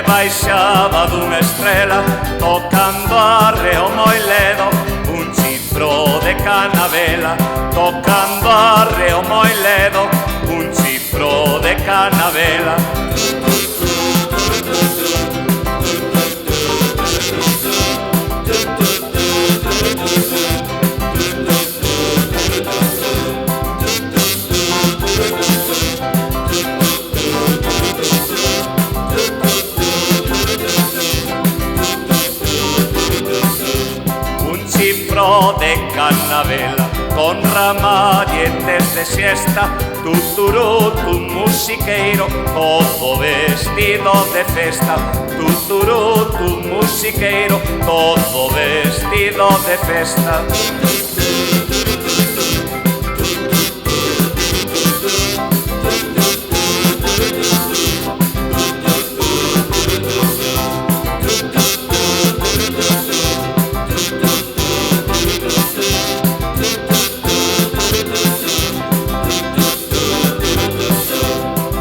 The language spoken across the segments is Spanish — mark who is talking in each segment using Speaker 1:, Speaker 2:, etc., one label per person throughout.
Speaker 1: baixaba dunha estrela tocando arreo moi ledo, un chifro de canavela tocando arreo moi ledo, un chifro de canavela. De canavela con ramalletes de siesta, tuturú, tu musiqueiro, todo vestido de festa, tuturú, tu musiqueiro, todo vestido de festa.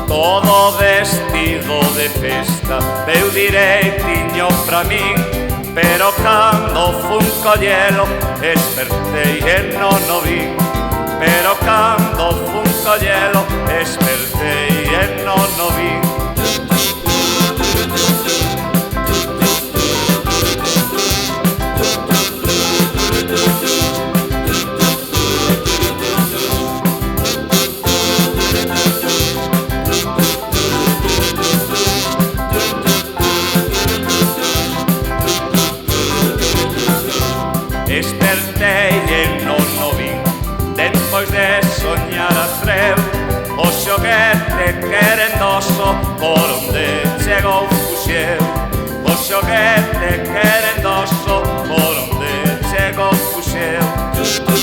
Speaker 1: Todo vestido de festa, veu direitiño pra min, pero cando fun collelo, espertei e non o vin. Pero cando fun collelo, espertei e non o vin. Espertei e non o vin, despois de soñar a freu, o xoguete querendoso por onde chegou fuxeu. O xoguete querendoso por onde chegou fuxeu.